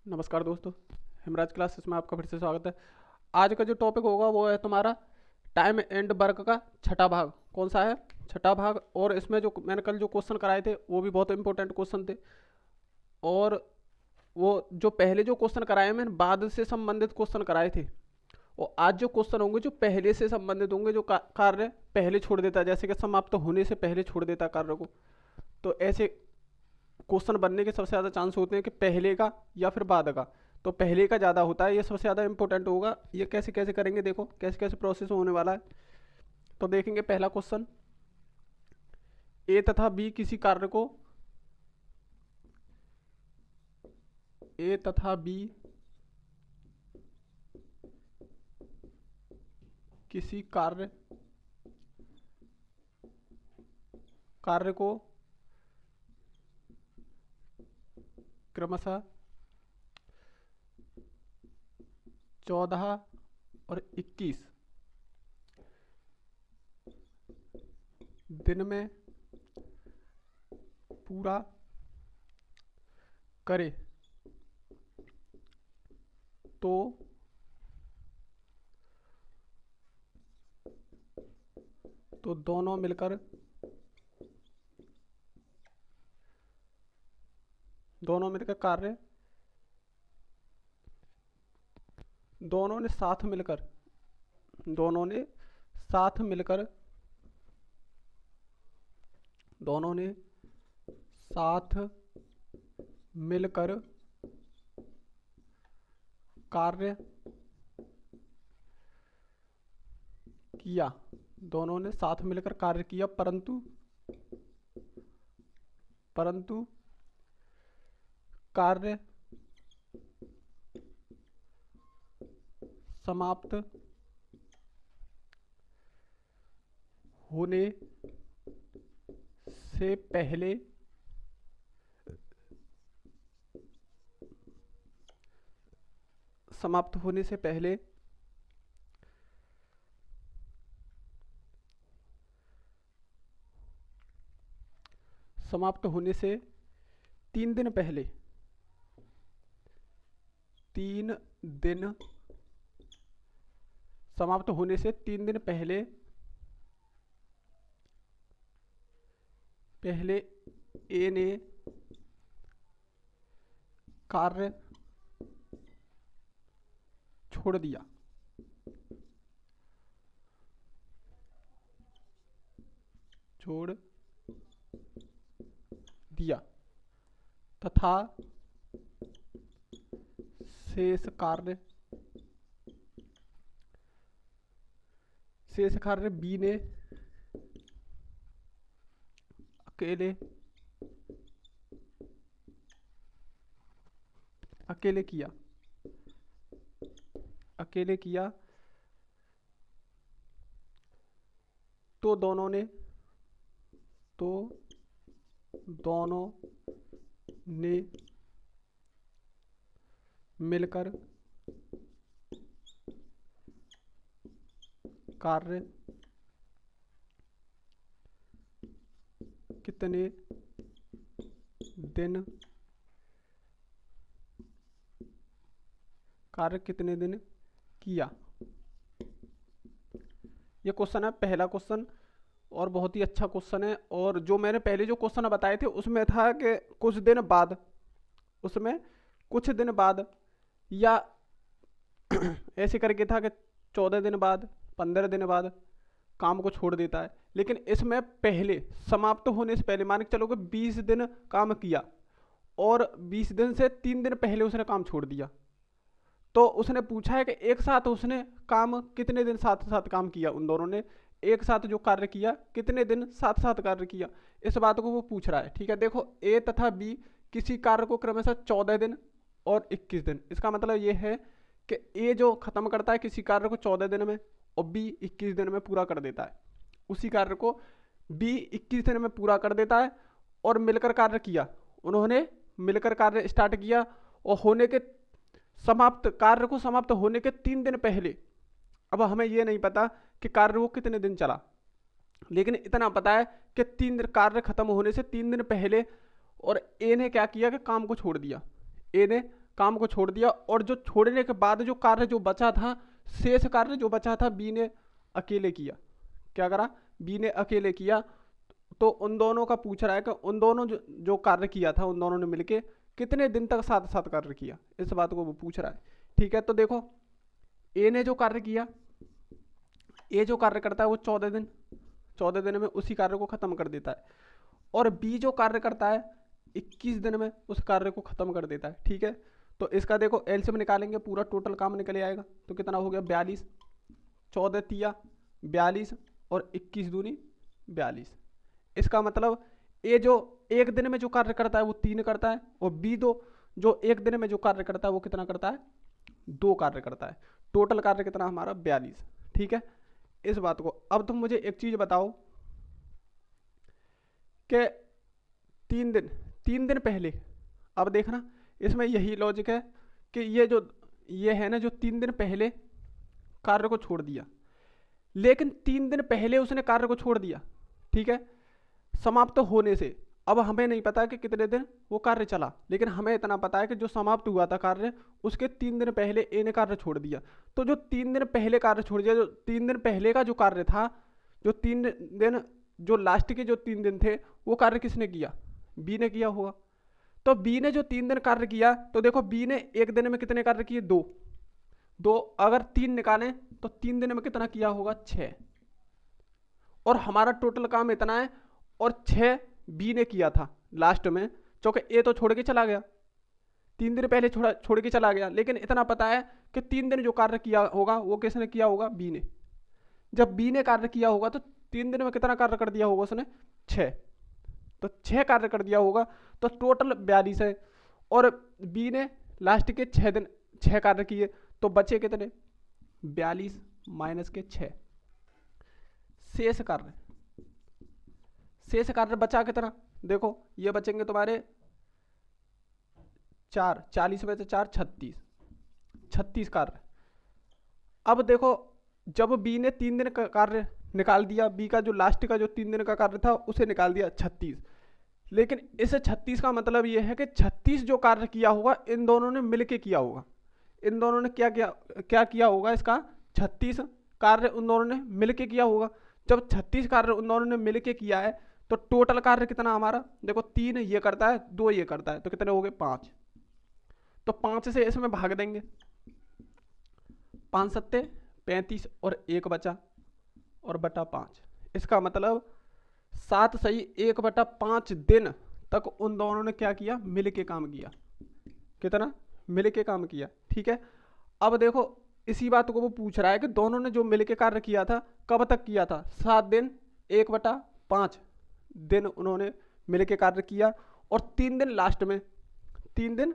नमस्कार दोस्तों, हिमराज क्लासेस में आपका फिर से स्वागत है। आज का जो टॉपिक होगा वो है तुम्हारा टाइम एंड वर्क का छठा भाग। कौन सा है? छठा भाग। और इसमें जो मैंने कल जो क्वेश्चन कराए थे वो भी बहुत इंपॉर्टेंट क्वेश्चन थे। और वो जो पहले जो क्वेश्चन कराए मैंने बाद से संबंधित क्वेश्चन कराए थे, और आज जो क्वेश्चन होंगे जो पहले से संबंधित होंगे, जो कार्य पहले छोड़ देता है, जैसे कि समाप्त होने से पहले छोड़ देता है कार्य को। तो ऐसे क्वेश्चन बनने के सबसे ज़्यादा चांस होते हैं कि पहले का या फिर बाद का। तो पहले का ज़्यादा होता है, ये सबसे ज़्यादा इंपॉर्टेंट होगा। ये कैसे कैसे करेंगे, देखो कैसे कैसे प्रोसेस होने वाला है। तो देखेंगे पहला क्वेश्चन, ए तथा बी किसी कार्य को, ए तथा बी किसी कार्य कार्य को क्रमशः 14 और 21 दिन में पूरा करे तो दोनों मिलकर कार्य, दोनों ने साथ मिलकर दोनों ने साथ मिलकर दोनों ने साथ मिलकर कार्य किया, दोनों ने साथ मिलकर कार्य किया, परंतु कार्य समाप्त होने से पहले समाप्त होने से पहले समाप्त होने से 3 दिन पहले 3 दिन समाप्त होने से 3 दिन पहले ए ने कार्य छोड़ दिया, तथा शेष कार्य बी ने अकेले किया। तो दोनों ने मिलकर कार्य कितने दिन किया। ये क्वेश्चन है, पहला क्वेश्चन, और बहुत ही अच्छा क्वेश्चन है। और जो मैंने पहले जो क्वेश्चन बताए थे उसमें था कि कुछ दिन बाद या ऐसे करके था कि 14 दिन बाद, 15 दिन बाद काम को छोड़ देता है। लेकिन इसमें पहले समाप्त होने से पहले, मान के चलो कि 20 दिन काम किया और 20 दिन से 3 दिन पहले उसने काम छोड़ दिया। तो उसने पूछा है कि एक साथ उसने काम कितने दिन साथ साथ काम किया, उन दोनों ने एक साथ जो कार्य किया कितने दिन साथ साथ कार्य किया, इस बात को वो पूछ रहा है। ठीक है, देखो ए तथा बी किसी कार्य को क्रमशः 14 दिन और 21 दिन। इसका मतलब ये है कि ए जो खत्म करता है किसी कार्य को 14 दिन में और बी 21 दिन में पूरा कर देता है। उसी कार्य को बी 21 दिन में पूरा कर देता है और मिलकर कार्य किया, उन्होंने मिलकर कार्य स्टार्ट किया और कार्य को समाप्त होने के 3 दिन पहले, अब हमें यह नहीं पता कि कार्य वो कितने दिन चला, लेकिन इतना पता है कि 3 दिन कार्य खत्म होने से 3 दिन पहले और ए ने क्या किया कि काम को छोड़ दिया। ए ने काम को छोड़ दिया, और जो छोड़ने के बाद जो कार्य जो बचा था, शेष कार्य जो बचा था, बी ने अकेले किया। क्या करा? बी ने अकेले किया। तो उन दोनों का पूछ रहा है कि उन दोनों जो कार्य किया था, उन दोनों ने मिलके कितने दिन तक साथ साथ कार्य किया, इस बात को वो पूछ रहा है। ठीक है, तो देखो ए ने जो कार्य किया, ए जो कार्य करता है वो 14 दिन, 14 दिन में उसी कार्य को खत्म कर देता है, और बी जो कार्य करता है 21 दिन में उस कार्य को खत्म कर देता है। ठीक है, तो इसका देखो एलसीएम निकालेंगे, पूरा टोटल काम निकल आएगा। तो कितना हो गया? 42, 14 तिया 42 और 21 दूनी 42। इसका मतलब ए जो एक दिन में जो कार्य करता है वो 3 करता है, और बी जो एक दिन में जो कार्य करता है वो कितना करता है? 2 कार्य करता है। टोटल कार्य कितना हमारा? 42। ठीक है, इस बात को अब तुम मुझे एक चीज बताओ कि 3 दिन पहले, अब देखना इसमें यही लॉजिक है कि ये है ना, जो 3 दिन पहले कार्य को छोड़ दिया, लेकिन 3 दिन पहले उसने कार्य को छोड़ दिया, ठीक है, समाप्त होने से। अब हमें नहीं पता कि कितने दिन वो कार्य चला, लेकिन हमें इतना पता है कि जो समाप्त हुआ था कार्य, उसके 3 दिन पहले ए ने कार्य छोड़ दिया। तो जो 3 दिन पहले कार्य छोड़ दिया, जो 3 दिन पहले का जो कार्य था, जो 3 दिन, जो लास्ट के जो 3 दिन थे, वो कार्य किसने किया? बी ने किया होगा। तो बी ने जो 3 दिन कार्य किया, तो देखो बी ने एक दिन में कितने कार्य किए? 2। अगर 3 निकालें तो 3 दिन में कितना किया होगा? 6। और हमारा टोटल काम इतना है, और 6 बी ने किया था लास्ट में, क्योंकि ए तो छोड़ के चला गया, 3 दिन पहले छोड़ के चला गया, लेकिन इतना पता है कि 3 दिन जो कार्य किया होगा वो किसने किया होगा? बी ने। जब बी ने कार्य किया होगा तो 3 दिन में कितना कार्य कर दिया होगा उसने? 6। तो 6 कार्य कर दिया होगा, तो टोटल 42 है, और बी ने लास्ट के 6 कार्य किए, तो बचे कितने? 42 माइनस के 6। शेष कार्य बचा कितना? देखो ये बचेंगे तुम्हारे 4, 40 में से 4 36 कार्य। अब देखो जब बी ने 3 दिन का कार्य निकाल दिया, बी का जो लास्ट का जो 3 दिन का कार्य था उसे निकाल दिया 36, लेकिन इस 36 का मतलब ये है कि 36 जो कार्य किया होगा इन दोनों ने मिलके किया होगा। इन दोनों ने क्या किया होगा? इसका 36 कार्य उन दोनों ने मिलके किया होगा। जब 36 कार्य उन दोनों ने मिलके किया है, तो टोटल कार्य कितना हमारा? देखो 3 ये करता है, 2 ये करता है, तो कितने हो गए? 5। तो 5 से इसमें भाग देंगे, 5 सत्ते 35 और 1 बचा, और बटा 5। इसका मतलब 7 सही 1/5 दिन तक उन दोनों ने क्या किया? मिल के काम किया। कितना? मिल के काम किया। ठीक है, अब देखो इसी बात को वो पूछ रहा है कि दोनों ने जो मिल के कार्य किया था कब तक किया था? 7 दिन 1/5 दिन उन्होंने मिल के कार्य किया, और 3 दिन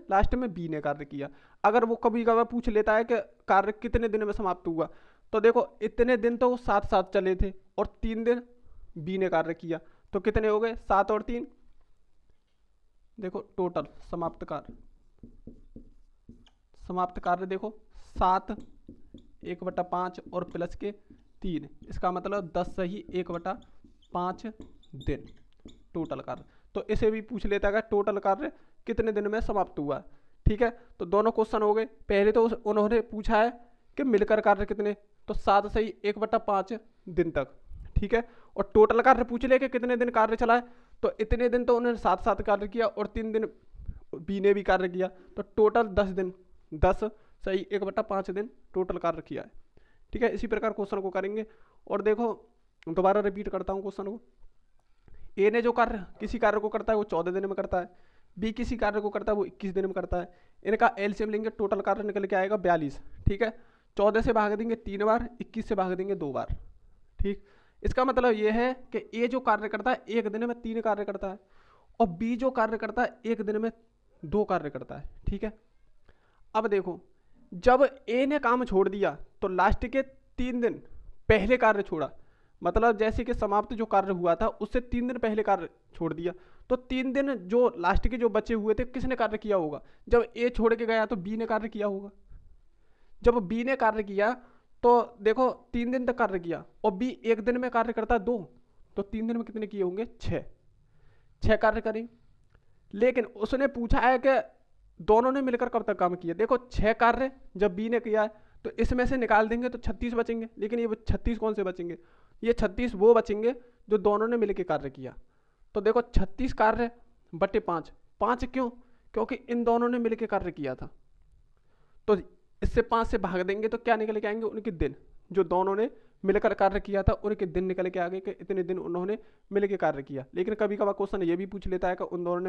लास्ट में बी ने कार्य किया। अगर वो कभी कभार पूछ लेता है कि कार्य कितने दिन में समाप्त हुआ, तो देखो इतने दिन तो साथ साथ चले थे, और 3 दिन बी ने कार्य किया, तो कितने हो गए? 7 और 3, देखो टोटल समाप्त कार्य देखो 7 1/5 और प्लस के 3, इसका मतलब 10 सही 1/5 दिन टोटल कार्य। तो इसे भी पूछ लेता है टोटल कार्य कितने दिन में समाप्त हुआ। ठीक है, तो दोनों क्वेश्चन हो गए। पहले तो उन्होंने पूछा है कि मिलकर कार्य कितने, तो 7 सही 1/5 दिन तक। ठीक है, और टोटल कार्य पूछ ले कि कितने दिन कार्य चला है, तो इतने दिन तो उन्होंने साथ साथ कार्य किया, और 3 दिन बी ने भी कार्य किया, तो टोटल 10 दिन, 10 सही 1/5 दिन टोटल कार्य किया है। ठीक है, इसी प्रकार क्वेश्चन को करेंगे। और देखो दोबारा रिपीट करता हूँ क्वेश्चन को। ए ने जो कार्य किसी कार्य को करता है वो 14 दिन में करता है, बी किसी कार्य को करता है वो 21 दिन में करता है। इनका एलसीएम लेंगे, टोटल कार्य निकल के आएगा 42। ठीक है, 14 से भाग देंगे 3 बार, 21 से भाग देंगे 2 बार। ठीक, इसका मतलब ये है कि ए जो कार्य करता है एक दिन में 3 कार्य करता है, और बी जो कार्य करता है एक दिन में 2 कार्य करता है। ठीक है, अब देखो जब ए ने काम छोड़ दिया तो लास्ट के 3 दिन पहले कार्य छोड़ा, मतलब जैसे कि समाप्त जो कार्य हुआ था उससे 3 दिन पहले कार्य छोड़ दिया, तो 3 दिन जो लास्ट के जो बचे हुए थे किसने कार्य किया होगा? जब ए छोड़ के गया तो बी ने कार्य किया होगा। जब बी ने कार्य किया तो देखो 3 दिन तक कार्य किया, और बी एक दिन में कार्य करता है 2, तो 3 दिन में कितने किए होंगे? 6 कार्य करें। लेकिन उसने पूछा है कि दोनों ने मिलकर कब तक काम किया। देखो 6 कार्य जब बी ने किया है तो इसमें से निकाल देंगे तो 36 बचेंगे, लेकिन ये 36 कौन से बचेंगे, ये 36 वो बचेंगे जो दोनों ने मिलकर कार्य किया। तो देखो 36 कार्य बटे 5, 5 क्यों, क्योंकि इन दोनों ने मिलकर कार्य किया था। तो इससे 5 से भाग देंगे तो क्या निकल के आएंगे, उनके दिन, जो दोनों ने मिलकर कार्य किया था उनके दिन निकल के आ गए कि इतने दिन उन्होंने मिलकर कार्य किया। लेकिन कभी कभार क्वेश्चन ये भी पूछ लेता है कि उन दोनों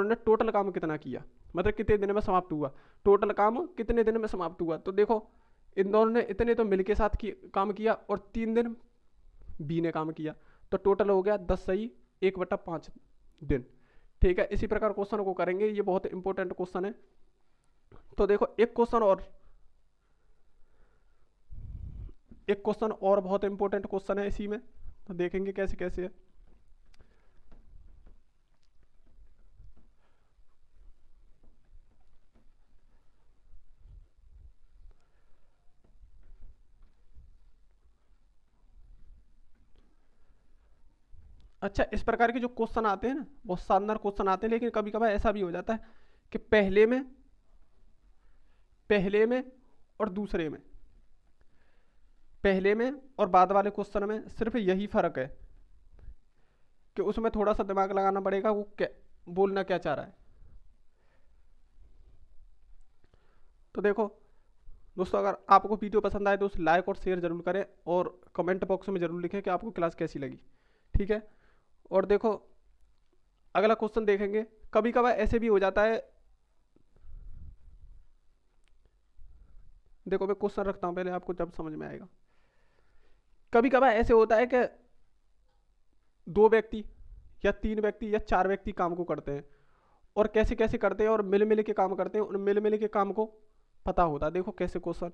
ने टोटल काम कितना किया, मतलब कितने दिन में समाप्त हुआ, टोटल काम कितने दिन में समाप्त हुआ। तो देखो इन दोनों ने इतने तो मिलके साथ काम किया और 3 दिन बी ने काम किया, तो टोटल हो गया 10 सही 1/5 दिन। ठीक है, इसी प्रकार क्वेश्चन को करेंगे, ये बहुत इंपॉर्टेंट क्वेश्चन है। तो देखो एक क्वेश्चन और बहुत इंपॉर्टेंट क्वेश्चन है इसी में, तो देखेंगे कैसे कैसे है। अच्छा, इस प्रकार के जो क्वेश्चन आते हैं ना, बहुत शानदार क्वेश्चन आते हैं, लेकिन कभी कभार ऐसा भी हो जाता है कि पहले में और दूसरे में, पहले में और बाद वाले क्वेश्चन में सिर्फ यही फर्क है कि उसमें थोड़ा सा दिमाग लगाना पड़ेगा वो क्या बोलना क्या चाह रहा है। तो देखो दोस्तों, अगर आपको वीडियो पसंद आए तो उसे लाइक और शेयर जरूर करें और कमेंट बॉक्स में जरूर लिखें कि आपको क्लास कैसी लगी। ठीक है, और देखो अगला क्वेश्चन देखेंगे। कभी कभार ऐसे भी हो जाता है, देखो मैं क्वेश्चन रखता हूं पहले, आपको जब समझ में आएगा। कभी कभार ऐसे होता है कि 2 व्यक्ति या 3 व्यक्ति या 4 व्यक्ति काम को करते हैं, और कैसे कैसे करते हैं और मिल मिल के काम करते हैं, उन मिल मिल के काम को पता होता है। देखो कैसे क्वेश्चन,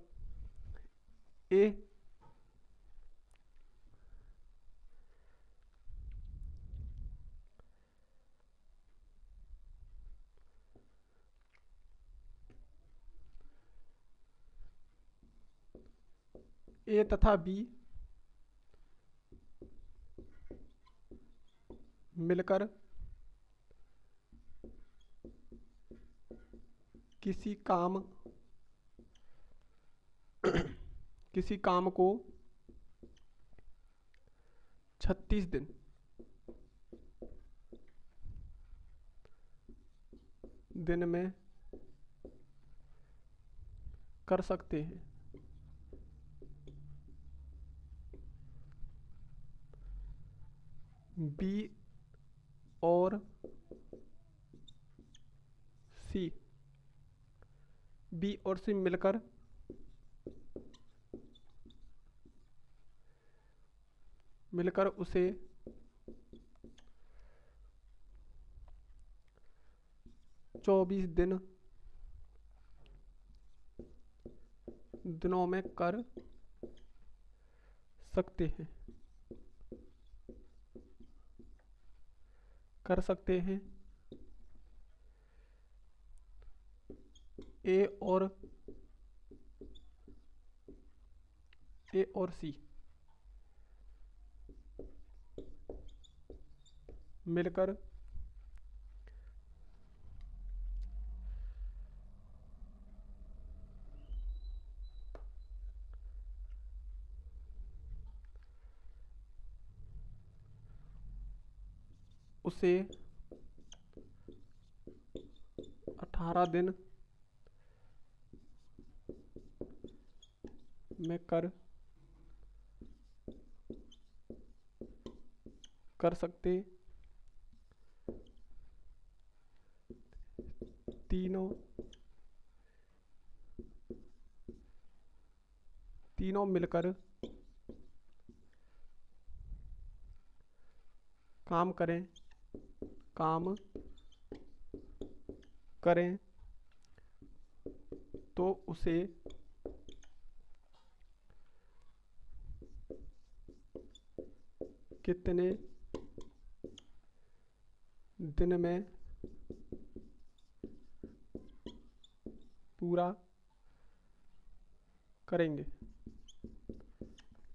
ए तथा बी मिलकर किसी काम को 36 दिन में कर सकते हैं। बी और सी मिलकर उसे 24 दिनों में कर सकते हैं। ए और सी मिलकर उसे 18 दिन में कर सकते तीनों मिलकर काम करें तो उसे कितने दिन में पूरा करेंगे।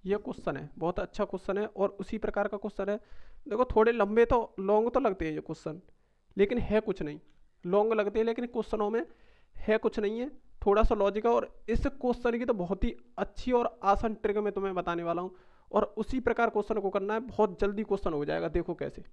ये क्वेश्चन है, बहुत अच्छा क्वेश्चन है और उसी प्रकार का क्वेश्चन है। देखो थोड़े लंबे तो लॉन्ग तो लगते हैं ये क्वेश्चन, लेकिन है कुछ नहीं, लॉन्ग लगते हैं लेकिन क्वेश्चनों में है कुछ नहीं है, थोड़ा सा लॉजिक है। और इस क्वेश्चन की तो बहुत ही अच्छी और आसान ट्रिक मैं तुम्हें बताने वाला हूँ, और उसी प्रकार क्वेश्चन को करना है, बहुत जल्दी क्वेश्चन हो जाएगा। देखो कैसे,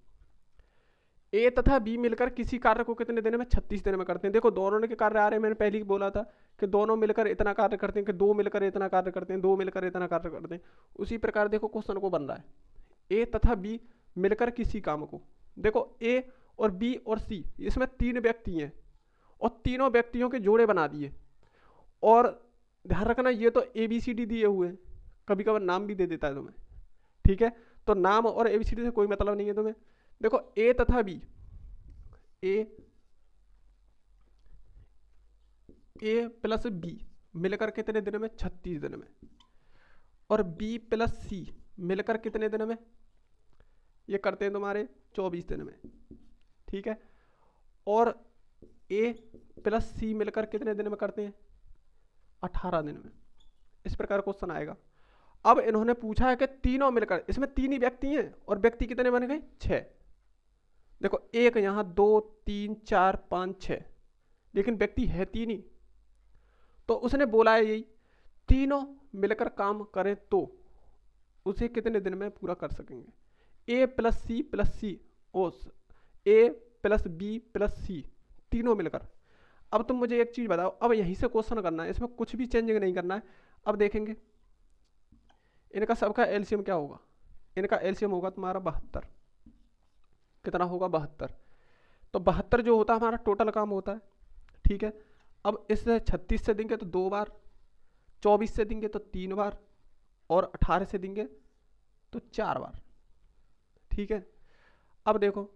ए तथा बी मिलकर किसी कार्य को कितने दिन में, 36 दिन में करते हैं। देखो दोनों के कार्य आ रहे हैं, मैंने पहले ही बोला था कि दोनों मिलकर इतना कार्य करते हैं, कि दो मिलकर इतना कार्य करते हैं, दो मिलकर इतना कार्य करते हैं। उसी प्रकार देखो क्वेश्चन को बन रहा है, ए तथा बी मिलकर किसी काम को, देखो ए और बी और सी, इसमें 3 व्यक्ति हैं और तीनों व्यक्तियों के जोड़े बना दिए। और ध्यान रखना ये तो ए बी सी डी दिए हुए हैं, कभी कभार नाम भी दे देता है तुम्हें, ठीक है। तो नाम और ए बी सी डी से कोई मतलब नहीं है तुम्हें। देखो ए तथा बी, ए प्लस बी मिलकर कितने दिन में, 36 दिन में। और बी प्लस सी मिलकर कितने दिन में, ये करते हैं तुम्हारे 24 दिन में, ठीक है। और ए प्लस सी मिलकर कितने दिन में करते हैं, 18 दिन में। इस प्रकार क्वेश्चन आएगा। अब इन्होंने पूछा है कि तीनों मिलकर, इसमें 3 ही व्यक्ति हैं और व्यक्ति कितने बन गए, 6। देखो एक यहाँ 2 3 4 5 6, लेकिन व्यक्ति है 3 ही। तो उसने बोला है यही, तीनों मिलकर काम करें तो उसे कितने दिन में पूरा कर सकेंगे। ए प्लस सी प्लस सी, ओ ए प्लस बी प्लस सी, तीनों मिलकर। अब तुम मुझे एक चीज बताओ, अब यहीं से क्वेश्चन करना है, इसमें कुछ भी चेंजिंग नहीं करना है। अब देखेंगे इनका सबका एलसीएम क्या होगा, इनका एलसीएम होगा तुम्हारा 72। कितना होगा, 72। तो 72 जो होता है हमारा टोटल काम होता है, ठीक है। अब इससे 36 से देंगे तो 2 बार, 24 से देंगे तो 3 बार, और 18 से देंगे तो 4 बार, ठीक है। अब देखो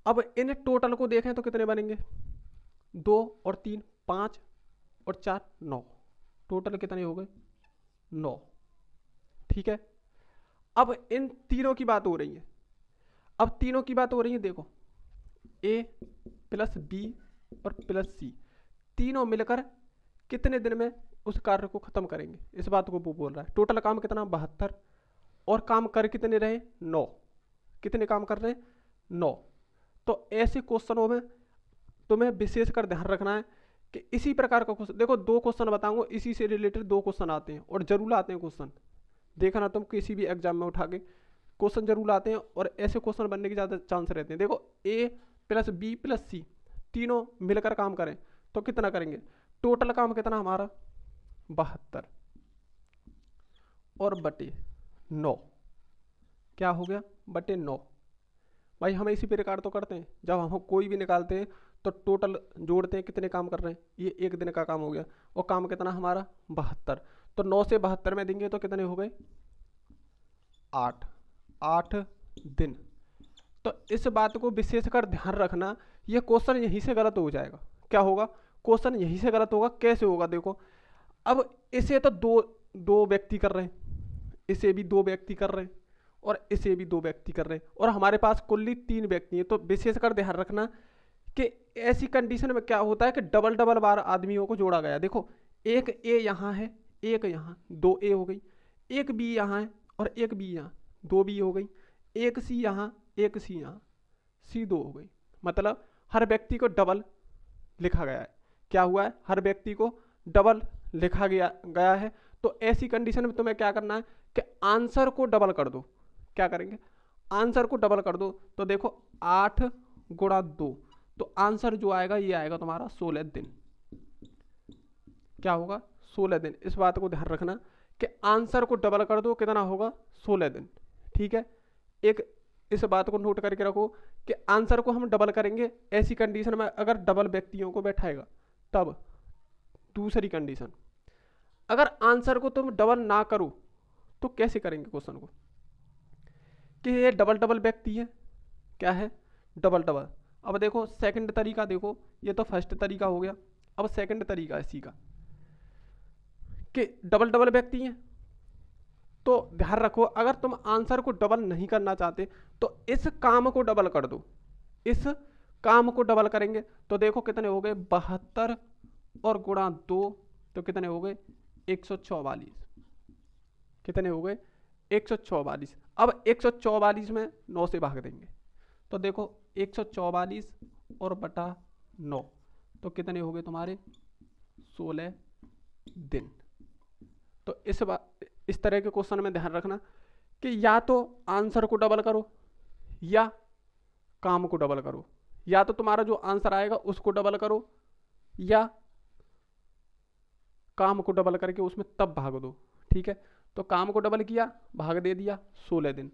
अब इन टोटल को देखें तो कितने बनेंगे, 2 और 3 5 और 4 9, टोटल कितने हो गए, 9, ठीक है। अब इन तीनों की बात हो रही है, अब तीनों की बात हो रही है। देखो ए प्लस बी और प्लस सी तीनों मिलकर कितने दिन में उस कार्य को खत्म करेंगे, इस बात को वो बोल रहा है। टोटल काम कितना, 72, और काम कर कितने रहे, 9। कितने काम कर रहे हैं, 9। तो ऐसे क्वेश्चनों में तुम्हें विशेषकर ध्यान रखना है कि इसी प्रकार का क्वेश्चन, देखो 2 क्वेश्चन बताऊंगा, इसी से रिलेटेड 2 क्वेश्चन आते हैं और जरूर आते हैं क्वेश्चन। देखना तुम किसी भी एग्जाम में उठा के क्वेश्चन जरूर आते हैं, और ऐसे क्वेश्चन बनने के ज़्यादा चांस रहते हैं। देखो ए प्लस बी प्लस सी तीनों मिलकर काम करें तो कितना करेंगे, टोटल काम कितना हमारा 72 और बटे 9, क्या हो गया, बटे 9। भाई हम इसी प्रकार तो करते हैं, जब हम कोई भी निकालते हैं तो टोटल जोड़ते हैं कितने काम कर रहे हैं, ये एक दिन का काम हो गया, और काम कितना हमारा 72। तो 9 से 72 में देंगे तो कितने हो गए, 8 दिन। तो इस बात को विशेषकर ध्यान रखना, ये क्वेश्चन यहीं से गलत हो जाएगा। क्या होगा, क्वेश्चन यहीं से गलत होगा। कैसे होगा, देखो अब इसे तो दो व्यक्ति कर रहे हैं, इसे भी 2 व्यक्ति कर रहे हैं, और इसे भी 2 व्यक्ति कर रहे हैं, और हमारे पास कुल 3 व्यक्ति हैं। तो विशेषकर ध्यान रखना कि ऐसी कंडीशन में क्या होता है कि डबल डबल बार आदमियों को जोड़ा गया। देखो एक ए यहाँ है, एक यहाँ, 2 ए हो गई, एक बी यहाँ है और एक बी यहाँ, 2 बी हो गई, एक सी यहाँ, एक सी यहाँ, सी 2 हो गई। मतलब हर व्यक्ति को डबल लिखा गया है। क्या हुआ है, हर व्यक्ति को डबल लिखा गया है। तो ऐसी कंडीशन में तुम्हें क्या करना है कि आंसर को डबल कर दो। क्या करेंगे, आंसर को डबल कर दो। तो देखो 8 गुणा 2, तो आंसर जो आएगा ये आएगा तुम्हारा 16 दिन। क्या होगा, 16 दिन। इस बात को ध्यान रखना कि आंसर को डबल कर दो, कितना होगा, 16 दिन, ठीक है। एक इस बात को नोट करके रखो कि आंसर को हम डबल करेंगे ऐसी कंडीशन में अगर डबल व्यक्तियों को बैठाएगा तब। दूसरी कंडीशन, अगर आंसर को तुम डबल ना करो तो कैसे करेंगे क्वेश्चन को, कि ये डबल डबल व्यक्ति है, क्या है, डबल डबल। अब देखो सेकंड तरीका, देखो ये तो फर्स्ट तरीका हो गया, अब सेकंड तरीका इसी का कि डबल डबल व्यक्ति हैं। तो ध्यान रखो अगर तुम आंसर को डबल नहीं करना चाहते तो इस काम को डबल कर दो। इस काम को डबल करेंगे तो देखो कितने हो गए, 72 और गुणा 2 तो कितने हो गए, 144। कितने हो गए, 144। अब 144 में 9 से भाग देंगे तो देखो 144 और बटा 9 तो कितने हो गए तुम्हारे 16 दिन। तो इस तरह के क्वेश्चन में ध्यान रखना कि या तो आंसर को डबल करो या काम को डबल करो, या तो तुम्हारा जो आंसर आएगा उसको डबल करो या काम को डबल करके उसमें तब भाग दो। ठीक है, तो काम को डबल किया भाग दे दिया 16 दिन,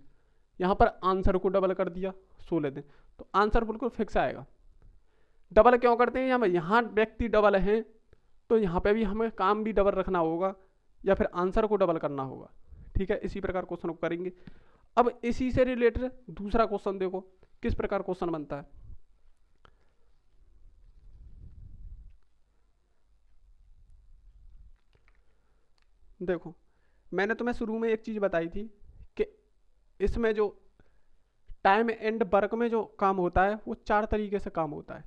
यहां पर आंसर को डबल कर दिया 16 दिन, तो आंसर बिल्कुल फिक्स आएगा। डबल क्यों करते हैं, यहाँ व्यक्ति डबल हैं तो यहाँ पे भी हमें काम भी डबल रखना होगा या फिर आंसर को डबल करना होगा। ठीक है, इसी प्रकार क्वेश्चन को करेंगे। अब इसी से रिलेटेड दूसरा क्वेश्चन देखो किस प्रकार क्वेश्चन बनता है। देखो मैंने तुम्हें शुरू में एक चीज बताई थी कि इसमें जो टाइम एंड वर्क में जो काम होता है वो 4 तरीके से काम होता है।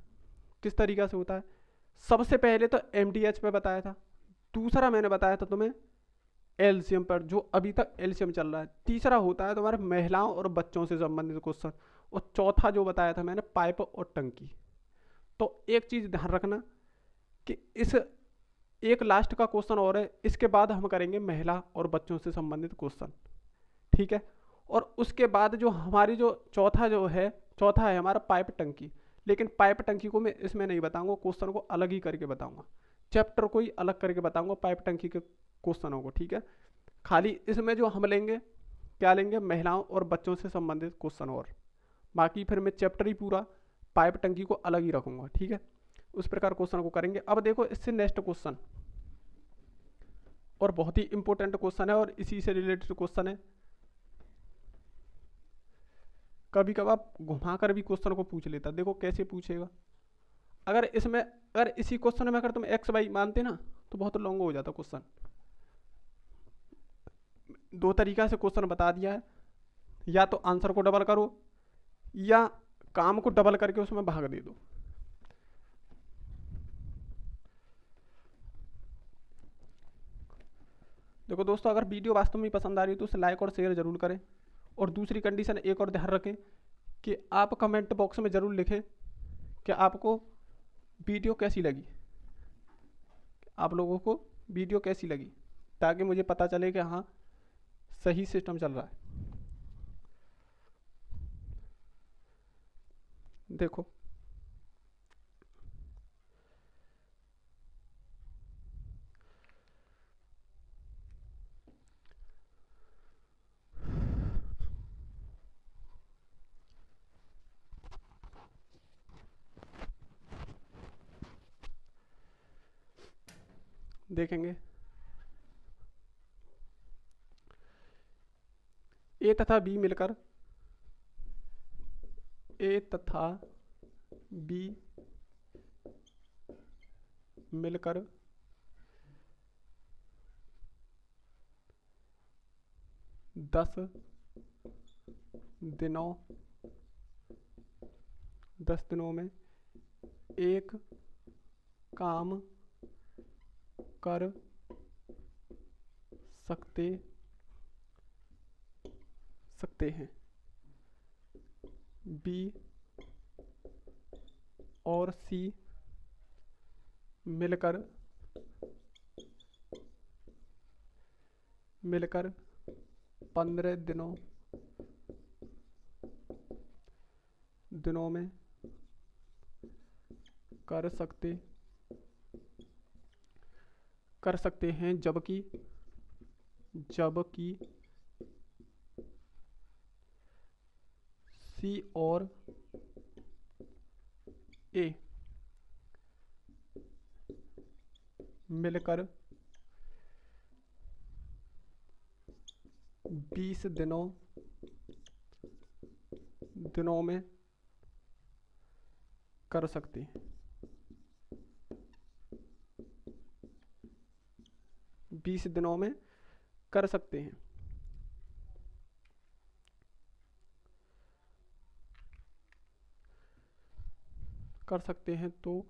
किस तरीका से होता है, सबसे पहले तो MDH पे बताया था, दूसरा मैंने बताया था तुम्हें एलसीएम पर जो अभी तक एलसीएम चल रहा है, तीसरा होता है तुम्हारे महिलाओं और बच्चों से संबंधित क्वेश्चन, और चौथा जो बताया था मैंने पाइप और टंकी। तो एक चीज ध्यान रखना कि इस एक लास्ट का क्वेश्चन और है, इसके बाद हम करेंगे महिला और बच्चों से संबंधित क्वेश्चन। ठीक है, और उसके बाद जो हमारी जो चौथा है हमारा पाइप टंकी, लेकिन पाइप टंकी को मैं इसमें नहीं बताऊंगा, क्वेश्चन को अलग ही करके बताऊंगा, चैप्टर को ही अलग करके बताऊंगा पाइप टंकी के क्वेश्चनों को। ठीक है, खाली इसमें जो हम लेंगे क्या लेंगे, महिलाओं और बच्चों से संबंधित क्वेश्चन, और बाकी फिर मैं चैप्टर ही पूरा पाइप टंकी को अलग ही रखूंगा। ठीक है, उस प्रकार क्वेश्चन को करेंगे। अब देखो इससे नेक्स्ट क्वेश्चन और बहुत ही इंपॉर्टेंट क्वेश्चन है और इसी से रिलेटेड क्वेश्चन है, कभी कभार घुमा कर भी क्वेश्चन को पूछ लेता। देखो कैसे पूछेगा, अगर इसी क्वेश्चन में अगर तुम एक्स वाई मानते ना तो बहुत लॉन्ग हो जाता क्वेश्चन। 2 तरीका से क्वेश्चन बता दिया है, या तो आंसर को डबल करो या काम को डबल करके उसमें भाग दे दो। देखो दोस्तों, अगर वीडियो वास्तव में पसंद आ रही है तो उसे लाइक और शेयर जरूर करें, और दूसरी कंडीशन एक और ध्यान रखें कि आप कमेंट बॉक्स में ज़रूर लिखें कि आपको वीडियो कैसी लगी, आप लोगों को वीडियो कैसी लगी, ताकि मुझे पता चले कि हाँ सही सिस्टम चल रहा है। देखो देखेंगे ए तथा बी मिलकर 10 दिनों 10 दिनों में एक काम कर सकते हैं। बी और सी मिलकर 15 दिनों में कर सकते हैं, जबकि सी और ए मिलकर 20 दिनों में कर सकते हैं। 20 दिनों में कर सकते हैं। कर सकते हैं तो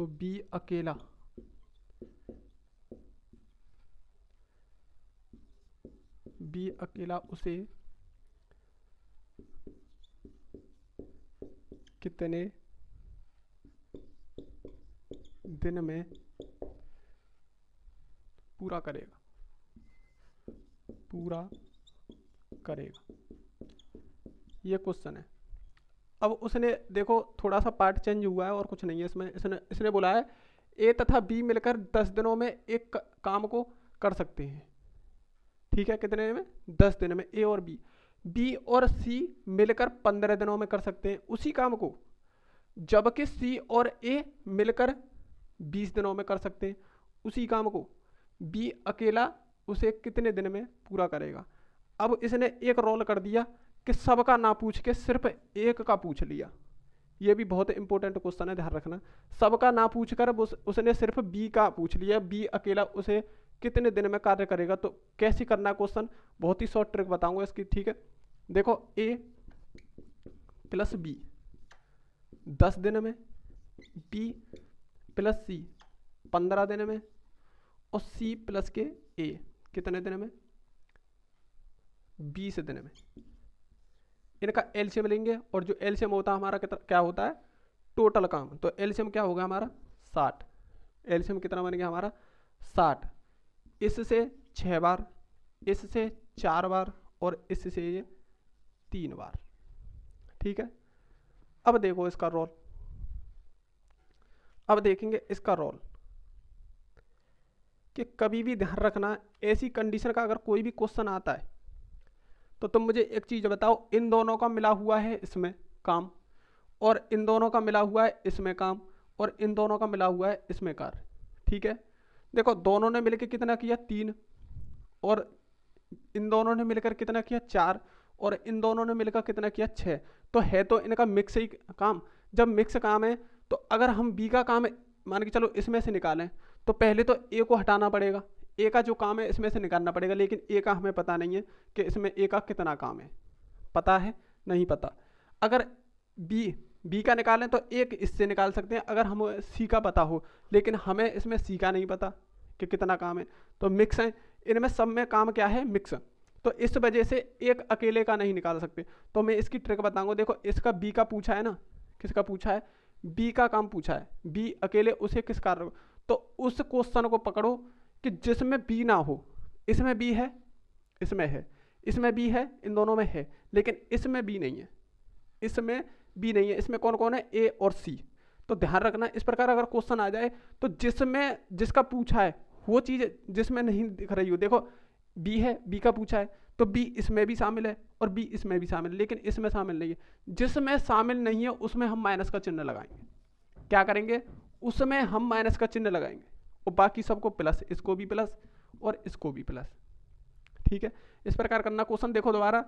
बी अकेला बी अकेला उसे कितने दिन में पूरा करेगा। ये क्वेश्चन है। अब उसने देखो थोड़ा सा पार्ट चेंज हुआ है और कुछ नहीं है इसमें। इसने बोला है ए तथा बी मिलकर 10 दिनों में एक काम को कर सकते हैं। ठीक है, कितने में? 10 दिन में। ए और बी और सी मिलकर 15 दिनों में कर सकते हैं उसी काम को, जबकि सी और ए मिलकर 20 दिनों में कर सकते हैं उसी काम को। बी अकेला उसे कितने दिन में पूरा करेगा। अब इसने एक रोल कर दिया कि सबका ना पूछ के सिर्फ एक का पूछ लिया। ये भी बहुत इंपॉर्टेंट क्वेश्चन है, ध्यान रखना। सबका ना पूछ कर उसने सिर्फ बी का पूछ लिया, बी अकेला उसे कितने दिन में कार्य करेगा। तो कैसे करना है क्वेश्चन, बहुत ही शॉर्ट ट्रिक बताऊंगा इसकी। ठीक है, देखो ए प्लस बी 10 दिन में, बी प्लस सी 15 दिन में, और सी प्लस के ए कितने दिन में? 20 दिन में। इनका एलसीएम लेंगे और जो एलसीएम होता है हमारा क्या होता है? टोटल काम। तो एलसीएम क्या होगा हमारा? 60। एलसीएम कितना बन गया हमारा? 60। इससे 6 बार, इससे 4 बार और इससे ये 3 बार। ठीक है, अब देखो इसका रोल। अब देखेंगे इसका रोल कि कभी भी ध्यान रखना, ऐसी कंडीशन का अगर कोई भी क्वेश्चन आता है तो तुम मुझे एक चीज बताओ, इन दोनों का मिला हुआ है इसमें काम, और इन दोनों का मिला हुआ है इसमें काम, और इन दोनों का मिला हुआ है इसमें कार्य। ठीक है, देखो दोनों ने मिलकर कितना किया? 3, और इन दोनों ने मिलकर कितना किया? 4, और इन दोनों ने मिलकर कितना किया? 6। तो है तो इनका मिक्स ही काम। जब मिक्स काम है तो अगर हम बी का काम मान के चलो इसमें से निकालें तो पहले तो ए को हटाना पड़ेगा, ए का जो काम है इसमें से निकालना पड़ेगा, लेकिन ए का हमें पता नहीं है कि इसमें ए का कितना काम है। पता है? नहीं पता। अगर बी का निकालें तो एक इससे निकाल सकते हैं अगर हमें सी का पता हो, लेकिन हमें इसमें सी का नहीं पता कि कितना काम है। तो मिक्स है, इनमें सब में काम क्या है? मिक्स। तो इस वजह से एक अकेले का नहीं निकाल सकते। तो मैं इसकी ट्रिक बताऊंगा। देखो इसका बी का पूछा है ना, किसका पूछा है? बी का काम पूछा है, बी अकेले उसे किस कार्य। तो उस क्वेश्चन को पकड़ो कि जिसमें बी ना हो। इसमें बी है, इसमें है, इसमें बी है, इन दोनों में है, लेकिन इसमें बी नहीं है, इसमें बी नहीं है। इसमें कौन कौन है? ए और सी। तो ध्यान रखना, इस प्रकार अगर क्वेश्चन आ जाए तो जिसमें जिसका पूछा है वो चीज़ जिसमें नहीं दिख रही हो। देखो बी है, बी का पूछा है तो बी इसमें भी शामिल है और बी इसमें भी शामिल है, लेकिन इसमें शामिल नहीं है। जिसमें शामिल नहीं है उसमें हम माइनस का चिन्ह लगाएंगे। क्या करेंगे? उसमें हम माइनस का चिन्ह लगाएंगे और बाकी सबको प्लस, इसको भी प्लस और इसको भी प्लस। ठीक है, इस प्रकार करना क्वेश्चन। देखो दोबारा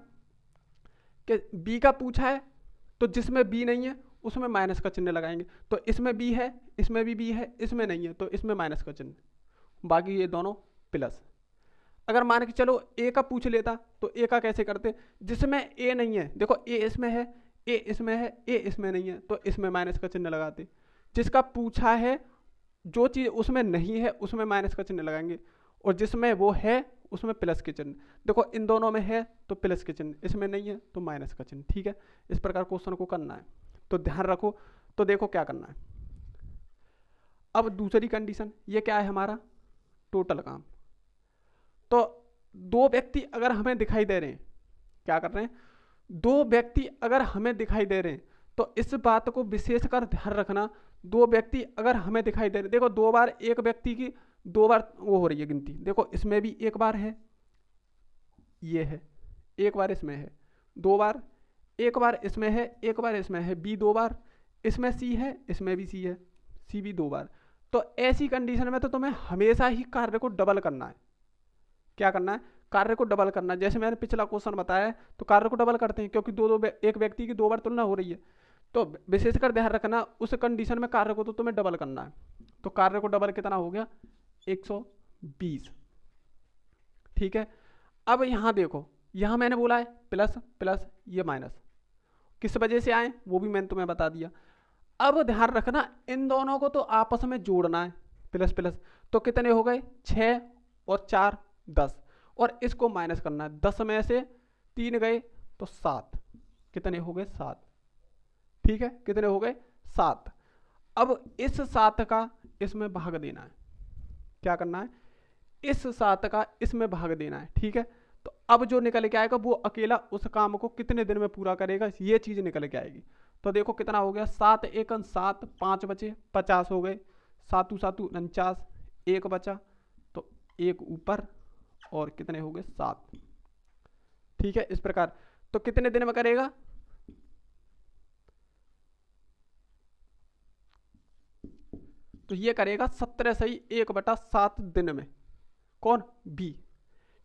कि बी का पूछा है तो जिसमें बी नहीं है उसमें माइनस का चिन्ह लगाएंगे। तो इसमें बी है, इसमें भी बी है, इसमें नहीं है तो इसमें माइनस का चिन्ह, बाकी ये दोनों प्लस। अगर मान के चलो ए का पूछ लेता तो ए का कैसे करते? जिसमें ए नहीं है, देखो ए इसमें है, ए इसमें है, ए इसमें नहीं है, तो इसमें माइनस का चिन्ह लगाते। जिसका पूछा है जो चीज़ उसमें नहीं है उसमें माइनस का चिन्ह लगाएंगे, और जिसमें वो है उसमें प्लस के चिन्ह। देखो इन दोनों में है तो प्लस के चिन्ह, इसमें नहीं है तो माइनस का चिन्ह। ठीक है, इस प्रकार क्वेश्चन को करना है। तो ध्यान रखो। तो देखो क्या करना है। अब दूसरी कंडीशन, ये क्या है हमारा? टोटल काम। तो दो व्यक्ति अगर हमें दिखाई दे रहे हैं, क्या कर रहे हैं? दो व्यक्ति अगर हमें दिखाई दे रहे हैं तो इस बात को विशेषकर ध्यान रखना। दो व्यक्ति अगर हमें दिखाई दे रहे हैं, देखो 2 बार एक व्यक्ति की 2 बार वो हो रही है गिनती। देखो इसमें भी 1 बार है, ये है 1 बार, इसमें है 2 बार, 1 बार इसमें है, 1 बार इसमें है, बी 2 बार, इसमें सी है, इसमें भी सी है, सी भी 2 बार। तो ऐसी कंडीशन में तो तुम्हें हमेशा ही कार्य को डबल करना है। क्या करना है? कार्य को डबल करना है। जैसे मैंने पिछला क्वेश्चन बताया है तो कार्य को डबल करते हैं क्योंकि एक व्यक्ति की 2 बार तुलना हो रही है। तो विशेषकर ध्यान रखना उस कंडीशन में कार्य को तो तुम्हें डबल करना है। तो कार्य को डबल कितना हो गया? 120। ठीक है, अब यहां देखो, यहां मैंने बोला है प्लस प्लस, ये माइनस, किस वजह से आए वो भी मैंने तुम्हें बता दिया। अब ध्यान रखना इन दोनों को तो आपस में जोड़ना है, प्लस प्लस। तो कितने हो गए? 6 और 4 10, और इसको माइनस करना है। 10 में से 3 गए तो 7, कितने हो गए 7, ठीक है, कितने हो गए 7। अब इस 7 का इसमें भाग देना है, क्या करना है, इस 7 का इसमें भाग देना है, ठीक है। तो अब जो निकल के आएगा वो अकेला उस काम को कितने दिन में पूरा करेगा, ये चीज निकल के आएगी। तो देखो कितना हो गया, 7 एकन 7, 5 बचे 50 हो गए, 7 7 49, 1 बचा तो 1 ऊपर और कितने हो गए 7, ठीक है। इस प्रकार तो कितने दिन में करेगा, तो ये करेगा 17 सही 1/7 दिन में, कौन, बी,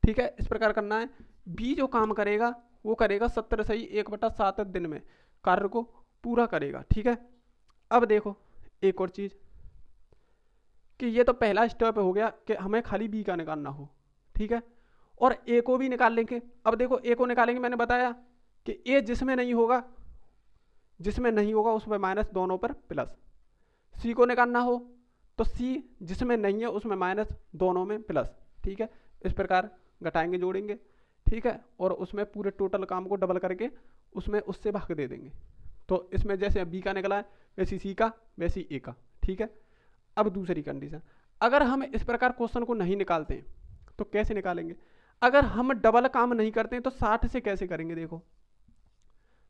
ठीक है। इस प्रकार करना है, बी जो काम करेगा वो करेगा 17 सही 1/7 दिन में कार्य को पूरा करेगा, ठीक है। अब देखो एक और चीज कि ये तो पहला स्टेप हो गया कि हमें खाली बी का निकालना हो, ठीक है, और ए को भी निकाल लेंगे। अब देखो ए को निकालेंगे, मैंने बताया कि ए जिसमें नहीं होगा, जिसमें नहीं होगा उसमें माइनस, दोनों पर प्लस। सी को निकालना हो तो सी जिसमें नहीं है उसमें माइनस, दोनों में प्लस, ठीक है। इस प्रकार घटाएंगे जोड़ेंगे, ठीक है, और उसमें पूरे टोटल काम को डबल करके उसमें उससे भाग दे देंगे। तो इसमें जैसे बी का निकला है वैसी सी का वैसी ए का, ठीक है। अब दूसरी कंडीशन, अगर हम इस प्रकार क्वेश्चन को नहीं निकालते हैं तो कैसे निकालेंगे, अगर हम डबल काम नहीं करते हैं तो 60 से कैसे करेंगे, देखो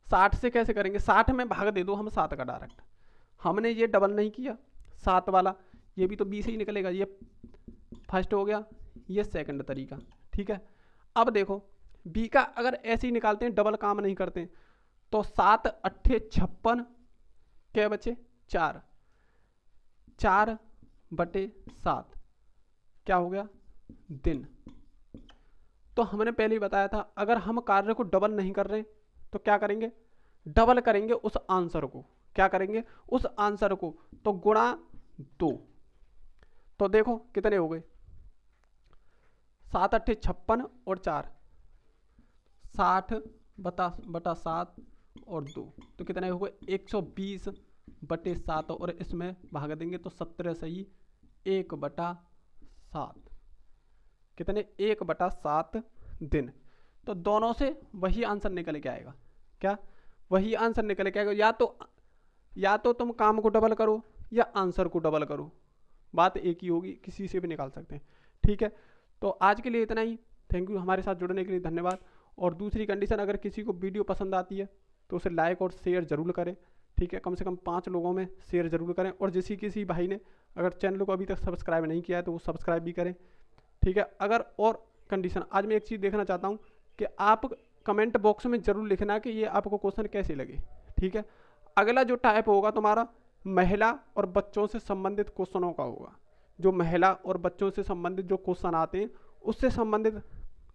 60 से कैसे करेंगे, 60 में भाग दे दो हम 7 का डायरेक्ट, हमने ये डबल नहीं किया 7 वाला, ये भी तो बी से ही निकलेगा, ये फर्स्ट हो गया, ये सेकंड तरीका, ठीक है। अब देखो बी का अगर ऐसे ही निकालते हैं, डबल काम नहीं करते हैं, तो 7 अट्ठे 56, क्या बचे 4, 4/7 क्या हो गया दिन। तो हमने पहले ही बताया था अगर हम कार्य को डबल नहीं कर रहे तो क्या करेंगे, डबल करेंगे उस आंसर को, क्या करेंगे उस आंसर को, तो गुणा 2। तो देखो कितने हो गए, 7 अट्ठे 56 और 4, 60/7 और 2, तो कितने हो गए 120/7 और इसमें भाग देंगे तो 17 सही 1/7, कितने 1/7 दिन। तो दोनों से वही आंसर निकल के आएगा, क्या वही आंसर निकल के आएगा, या तो तुम काम को डबल करो या आंसर को डबल करो, बात एक ही होगी, किसी से भी निकाल सकते हैं, ठीक है। तो आज के लिए इतना ही, थैंक यू, हमारे साथ जुड़ने के लिए धन्यवाद। और दूसरी कंडीशन, अगर किसी को वीडियो पसंद आती है तो उसे लाइक और शेयर जरूर करें, ठीक है, कम से कम 5 लोगों में शेयर जरूर करें। और किसी भाई ने अगर चैनल को अभी तक सब्सक्राइब नहीं किया है तो वो सब्सक्राइब भी करें, ठीक है। अगर और कंडीशन, आज मैं एक चीज़ देखना चाहता हूँ कि आप कमेंट बॉक्स में जरूर लिखना कि ये आपको क्वेश्चन कैसे लगे, ठीक है। अगला जो टाइप होगा तुम्हारा महिला और बच्चों से संबंधित क्वेश्चनों का होगा, जो महिला और बच्चों से संबंधित जो क्वेश्चन आते हैं उससे संबंधित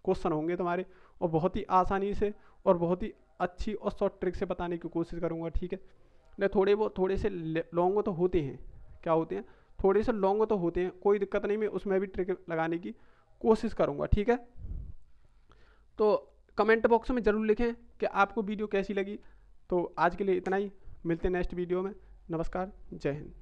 क्वेश्चन होंगे तुम्हारे, और बहुत ही आसानी से और बहुत ही अच्छी और शॉर्ट ट्रिक से बताने की कोशिश करूंगा, ठीक है। नहीं थोड़े से लॉन्ग तो होते हैं, क्या होते हैं, थोड़े से लॉन्ग तो होते हैं, कोई दिक्कत नहीं, मैं उसमें भी ट्रिक लगाने की कोशिश करूंगा, ठीक है। तो कमेंट बॉक्स में ज़रूर लिखें कि आपको वीडियो कैसी लगी। तो आज के लिए इतना ही, मिलते हैं नेक्स्ट वीडियो में, नमस्कार, जय हिंद।